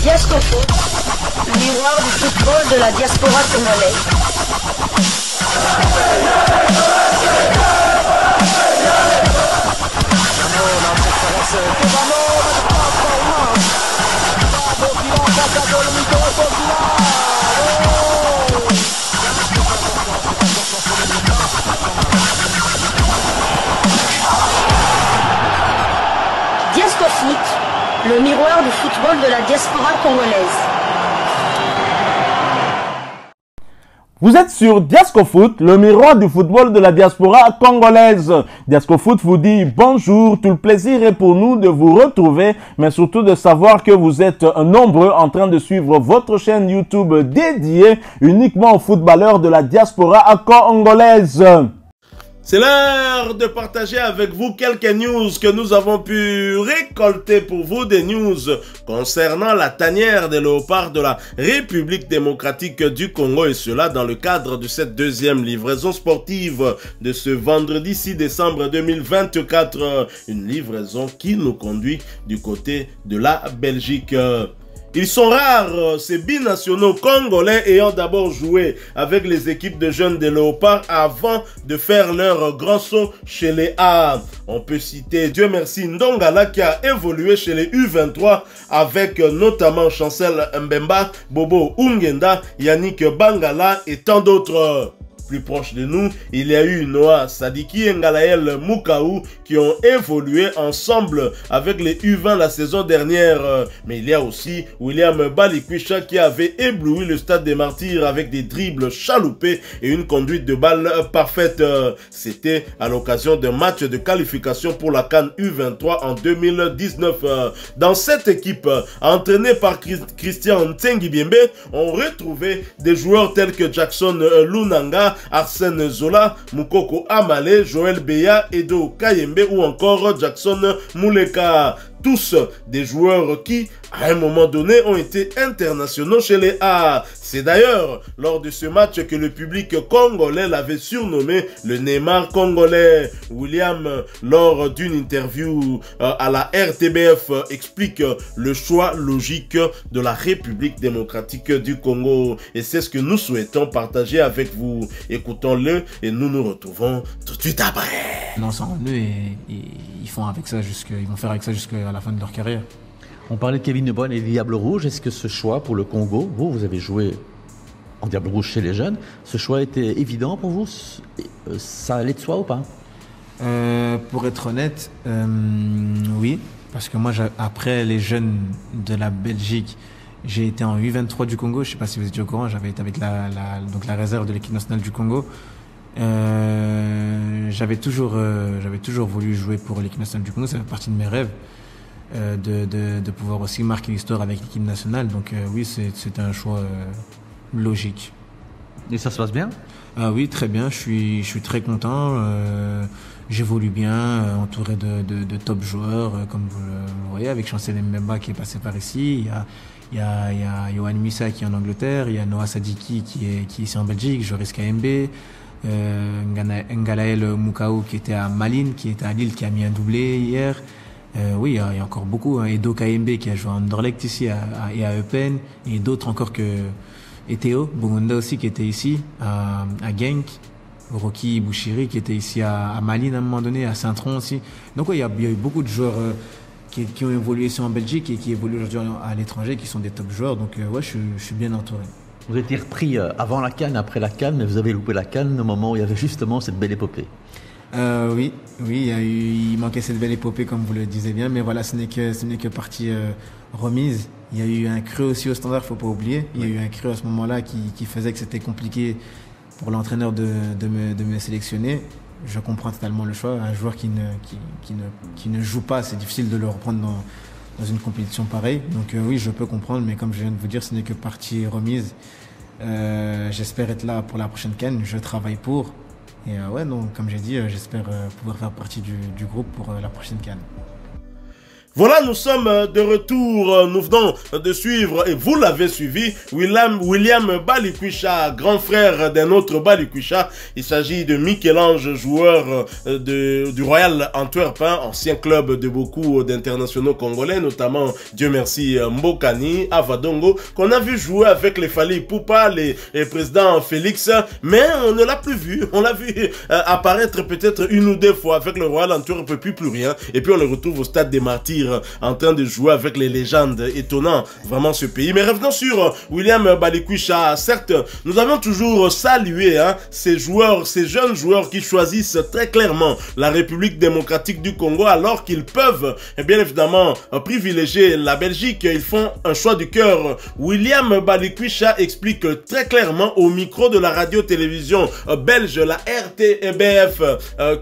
Diasco Foot, le miroir du football de la diaspora congolaise. Diasco Foot, le miroir du football de la diaspora congolaise. Vous êtes sur Diasco Foot, le miroir du football de la diaspora congolaise. Diasco Foot vous dit bonjour, tout le plaisir est pour nous de vous retrouver, mais surtout de savoir que vous êtes nombreux en train de suivre votre chaîne YouTube dédiée uniquement aux footballeurs de la diaspora congolaise. C'est l'heure de partager avec vous quelques news que nous avons pu récolter pour vous, des news concernant la tanière des léopards de la République démocratique du Congo, et cela dans le cadre de cette deuxième livraison sportive de ce vendredi 6 décembre 2024. Une livraison qui nous conduit du côté de la Belgique. Ils sont rares, ces binationaux congolais ayant d'abord joué avec les équipes de jeunes des Léopards avant de faire leur grand saut chez les A. On peut citer, Dieu merci, Ndongala qui a évolué chez les U23 avec notamment Chancel Mbemba, Bobo Ungenda, Yannick Bangala et tant d'autres. Plus proche de nous, il y a eu Noah Sadiki et Ngalael Mukaou qui ont évolué ensemble avec les U20 la saison dernière. Mais il y a aussi William Balikwisha qui avait ébloui le stade des Martyrs avec des dribbles chaloupés et une conduite de balle parfaite. C'était à l'occasion d'un match de qualification pour la CAN U23 en 2019. Dans cette équipe, entraînée par Christian Ntsengibiembe, on retrouvait des joueurs tels que Jackson Lunanga, Arsène Zola, Mukoko Amale, Joël Beya, Edo Kayembe ou encore Jackson Muleka. Tous des joueurs qui, à un moment donné, ont été internationaux chez les A. C'est d'ailleurs lors de ce match que le public congolais l'avait surnommé le Neymar congolais. William, lors d'une interview à la RTBF, explique le choix logique de la République démocratique du Congo. Et c'est ce que nous souhaitons partager avec vous. Écoutons-le et nous nous retrouvons tout de suite après. Non, c'est en eux et ils vont faire avec ça jusqu'à la fin de leur carrière. On parlait de Kevin De Bruyne et des Diables Rouges. Est-ce que ce choix pour le Congo, vous avez joué en Diable Rouge chez les jeunes, ce choix était évident pour vous? Ça allait de soi ou pas? Pour être honnête, oui. Parce que moi, après les jeunes de la Belgique, j'ai été en U23 du Congo. Je ne sais pas si vous étiez au courant, j'avais été avec la réserve de l'équipe nationale du Congo. J'avais toujours voulu jouer pour l'équipe nationale du Congo, ça fait partie de mes rêves, de pouvoir aussi marquer l'histoire avec l'équipe nationale. Donc oui, c'était un choix logique. Et ça se passe bien? Oui, très bien, je suis très content, j'évolue bien, entouré de top joueurs, comme vous le voyez, avec Chancel Mbemba qui est passé par ici, il y a Yohan Missa qui est en Angleterre, il y a Noah Sadiki qui est ici en Belgique, Joris KMB, Ngalael Mukaou qui était à Malines, qui était à Lille, qui a mis un doublé hier. Oui, il y a encore beaucoup. Edo KMB qui a joué à Anderlecht ici et à Eupen, et d'autres encore et Théo Bogunda aussi qui était ici à Genk, Rocky Bouchiri qui était ici à Malines à un moment donné, à Saint-Tron aussi. Donc oui, il y a eu beaucoup de joueurs qui ont évolué ici en Belgique et qui évoluent aujourd'hui à l'étranger, qui sont des top joueurs. Donc ouais, je suis bien entouré. Vous étiez repris avant la CAN, après la CAN, mais vous avez loupé la CAN au moment où il y avait justement cette belle épopée. Oui, il manquait cette belle épopée comme vous le disiez bien, mais voilà, ce n'est que partie remise. Il y a eu un creux aussi au Standard, faut pas oublier. Il y a eu un creux à ce moment-là qui faisait que c'était compliqué pour l'entraîneur de me sélectionner. Je comprends totalement le choix. Un joueur qui ne joue pas, c'est difficile de le reprendre dans une compétition pareille. Donc oui, je peux comprendre, mais comme je viens de vous dire, ce n'est que partie remise. J'espère être là pour la prochaine CAN, je travaille pour. Et ouais, donc comme j'ai dit, j'espère pouvoir faire partie du groupe pour la prochaine CAN. Voilà, nous sommes de retour. Nous venons de suivre, et vous l'avez suivi, William Balikwisha, grand frère d'un autre Balikwisha. Il s'agit de Michel-Ange, joueur du Royal Antwerp, ancien club de beaucoup d'internationaux congolais, notamment, Dieu merci, Mbokani, Avadongo, qu'on a vu jouer avec les Fally Ipupa, les présidents Félix, mais on ne l'a plus vu. On l'a vu apparaître peut-être une ou deux fois avec le Royal Antwerp, plus rien. Et puis on le retrouve au stade des Martyrs, en train de jouer avec les légendes. Étonnant, vraiment, ce pays. Mais revenons sur William Balikwisha. Certes, nous avons toujours salué ces joueurs, ces jeunes joueurs qui choisissent très clairement la République démocratique du Congo, alors qu'ils peuvent, bien évidemment, privilégier la Belgique. Ils font un choix du cœur. William Balikwisha explique très clairement au micro de la radio-télévision belge, la RTBF,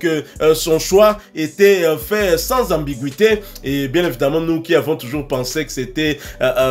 que son choix était fait sans ambiguïté. Et bien évidemment, nous qui avons toujours pensé que c'était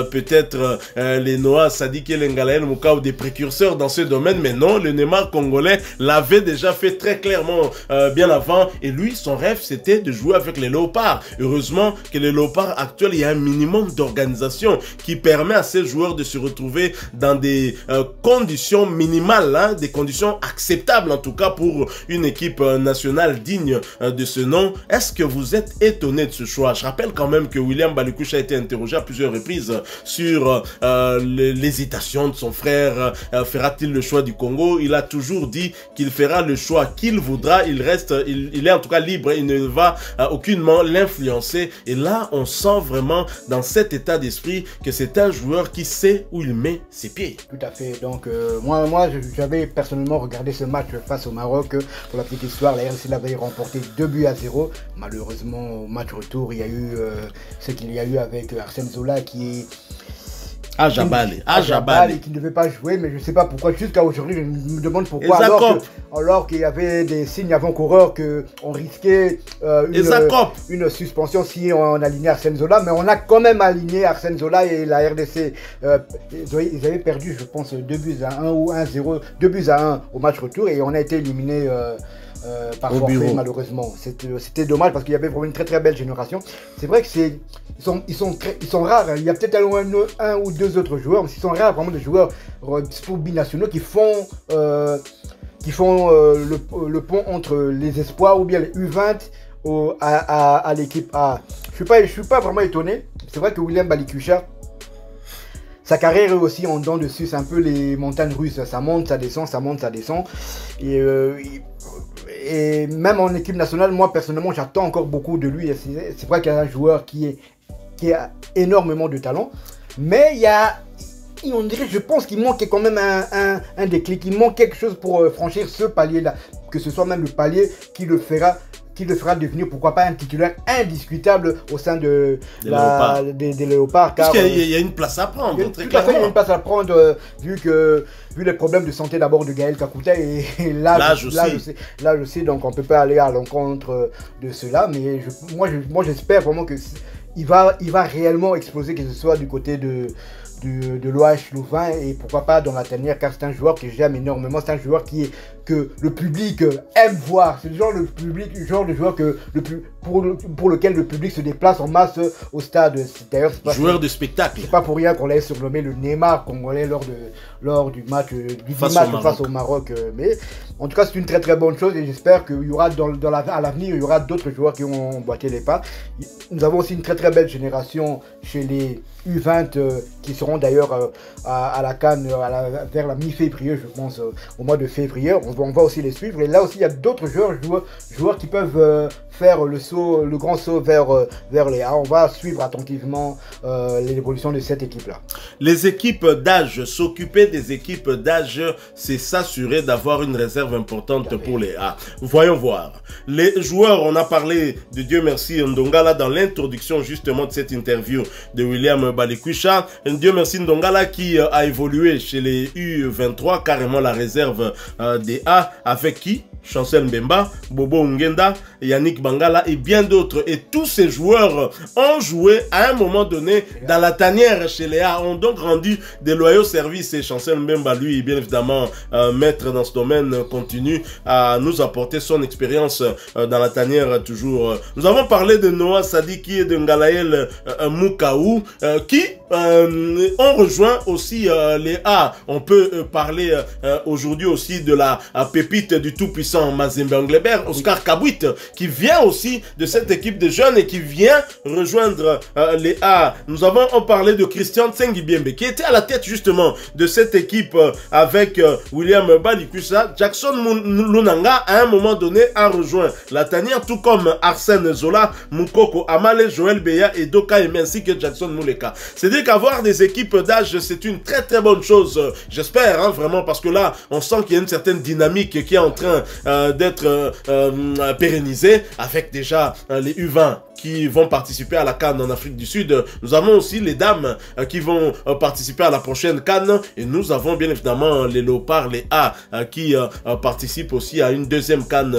peut-être les Noah, Sadik et Lengalaël Moukao des précurseurs dans ce domaine, mais non, le Neymar congolais l'avait déjà fait très clairement bien avant. Et lui, son rêve, c'était de jouer avec les Léopards. Heureusement que les Léopards actuels, il y a un minimum d'organisation qui permet à ces joueurs de se retrouver dans des conditions minimales, des conditions acceptables en tout cas pour une équipe nationale digne de ce nom. Est-ce que vous êtes étonné de ce choix? Je rappelle quand même que William Balikwisha a été interrogé à plusieurs reprises sur l'hésitation de son frère. Fera-t-il le choix du Congo? Il a toujours dit qu'il fera le choix qu'il voudra. Il est en tout cas libre. Il ne va aucunement l'influencer. Et là, on sent vraiment dans cet état d'esprit que c'est un joueur qui sait où il met ses pieds. Tout à fait. Donc, moi j'avais personnellement regardé ce match face au Maroc. Pour la petite histoire, la RDC l'avait remporté 2-0. Malheureusement, au match retour, il y a eu ce qu'il y a eu avec Arsène Zola qui Ajabale qui ne devait pas jouer, mais je ne sais pas pourquoi. Jusqu'à aujourd'hui, je me demande pourquoi. Alors qu'il y avait des signes avant-coureurs qu'on risquait une suspension si on alignait Arsène Zola, mais on a quand même aligné Arsène Zola et la RDC. Ils avaient perdu, je pense, 2-1 ou 1-0, 2-1 au match retour, et on a été éliminé par forfait, malheureusement. C'était dommage parce qu'il y avait vraiment une très belle génération. C'est vrai que ils sont rares. Il y a peut-être un ou deux autres joueurs, mais ils sont rares vraiment de joueurs binationaux qui font le pont entre les espoirs ou bien les U20 à l'équipe A. Je suis pas vraiment étonné. C'est vrai que William Balikwisha, sa carrière est aussi en dents dessus, c'est un peu les montagnes russes, ça monte, ça descend, ça monte, ça descend. Et même en équipe nationale, moi personnellement, j'attends encore beaucoup de lui. C'est vrai qu'il y a un joueur qui a énormément de talent, mais on dirait, je pense qu'il manque quand même un déclic, il manque quelque chose pour franchir ce palier-là, que ce soit même le palier qui le fera devenir, pourquoi pas, un titulaire indiscutable au sein des Léopards. Parce qu'il y a une place à prendre. Il y a une place à prendre, vu les problèmes de santé d'abord de Gaël Kakuta et l'âge aussi, donc on ne peut pas aller à l'encontre de cela, mais moi j'espère vraiment que il va réellement exploser, que ce soit du côté de l'OH Louvain et pourquoi pas dans la tanière, car c'est un joueur que j'aime énormément, c'est un joueur que le public aime voir, c'est le genre de joueur pour lequel le public se déplace en masse au stade. D'ailleurs, joueur de spectacle. C'est pas pour rien qu'on l'ait surnommé le Neymar congolais lors du match face au Maroc. Mais en tout cas, c'est une très bonne chose et j'espère qu'il y aura à l'avenir, il y aura d'autres joueurs qui vont emboîter les pas. Nous avons aussi une très belle génération chez les U20 qui seront d'ailleurs à la CAN vers la mi-février, je pense, au mois de février. On va aussi les suivre. Et là aussi, il y a d'autres joueurs qui peuvent faire le grand saut vers les A. On va suivre attentivement l'évolution de cette équipe-là. Les équipes d'âge, s'occuper des équipes d'âge, c'est s'assurer d'avoir une réserve importante pour les A. Voyons voir. Les joueurs, on a parlé de Dieu merci Ndongala dans l'introduction justement de cette interview de William Balikwisha. Dieu merci Ndongala qui a évolué chez les U23, carrément la réserve des A, avec qui? Chancel Mbemba, Bobo Ngenda, Yannick Bangala et bien d'autres. Et tous ces joueurs ont joué à un moment donné dans la tanière chez Léa, ont donc rendu des loyaux services. Et Chancel Mbemba, lui, bien évidemment, maître dans ce domaine, continue à nous apporter son expérience dans la tanière toujours. Nous avons parlé de Noah Sadiki et de Ngalaël Moukaou qui ont rejoint aussi les A. On peut parler aujourd'hui aussi de la pépite du tout-puissant Mazembe Anglebert, Oscar Kabouit, qui vient aussi de cette équipe de jeunes et qui vient rejoindre les A. Nous avons parlé de Christian Tsengibiembe, qui était à la tête justement de cette équipe avec William Balikusa. Jackson Lunanga, à un moment donné, a rejoint la tanière, tout comme Arsène Zola, Mukoko Amale, Joël Beya et Doka Eme, ainsi que Jackson Muleka. C'est-à-dire qu'avoir des équipes d'âge, c'est une très très bonne chose, j'espère, hein, vraiment, parce que là, on sent qu'il y a une certaine dynamique qui est en train d'être pérennisée, avec déjà les U20 qui vont participer à la CAN en Afrique du Sud. Nous avons aussi les dames qui vont participer à la prochaine CAN, et nous avons bien évidemment les léopards, les A, qui participent aussi à une deuxième CAN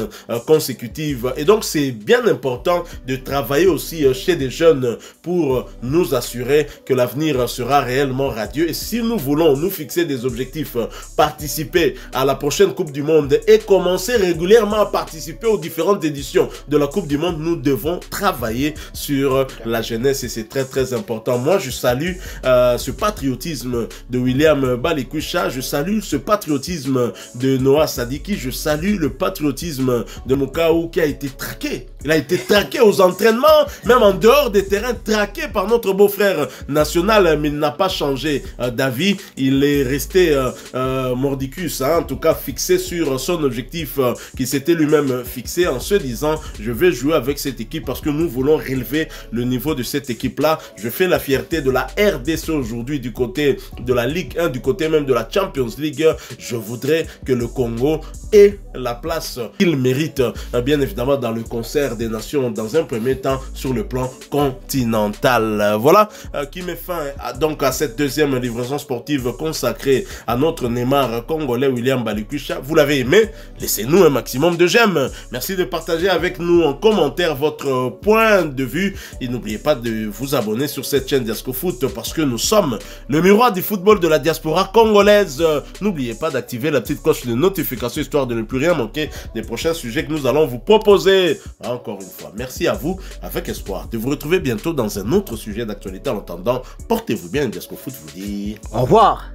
consécutive. Et donc c'est bien important de travailler aussi chez des jeunes pour nous assurer que l'avenir sera réellement radieux. Et si nous voulons nous fixer des objectifs, participer à la prochaine Coupe du Monde et commencer régulièrement à participer aux différentes éditions de la Coupe du Monde, nous devons travailler sur la jeunesse, et c'est très très important. Moi je salue ce patriotisme de William Balikusa, je salue ce patriotisme de Noah Sadiki, je salue le patriotisme de Moukaou qui a été traqué. Il a été traqué aux entraînements, même en dehors des terrains, traqué par notre beau-frère national, mais il n'a pas changé d'avis. Il est resté mordicus, hein, en tout cas fixé sur son objectif qu'il s'était lui-même fixé, en se disant je vais jouer avec cette équipe parce que nous voulons relever le niveau de cette équipe-là. Je fais la fierté de la RDC aujourd'hui du côté de la Ligue 1, du côté même de la Champions League. Je voudrais que le Congo ait la place qu'il mérite, bien évidemment dans le concert des nations, dans un premier temps sur le plan continental. Voilà qui met fin donc à cette deuxième livraison sportive consacrée à notre Neymar congolais William Balikusa. Vous l'avez aimé? Laissez-nous un maximum de j'aime. Merci de partager avec nous en commentaire votre point de vue, et n'oubliez pas de vous abonner sur cette chaîne Diasco Foot parce que nous sommes le miroir du football de la diaspora congolaise. N'oubliez pas d'activer la petite cloche de notification histoire de ne plus rien manquer des prochains sujets que nous allons vous proposer. Encore une fois, merci à vous, avec espoir de vous retrouver bientôt dans un autre sujet d'actualité. En attendant, portez-vous bien. Diasco Foot vous dit au revoir.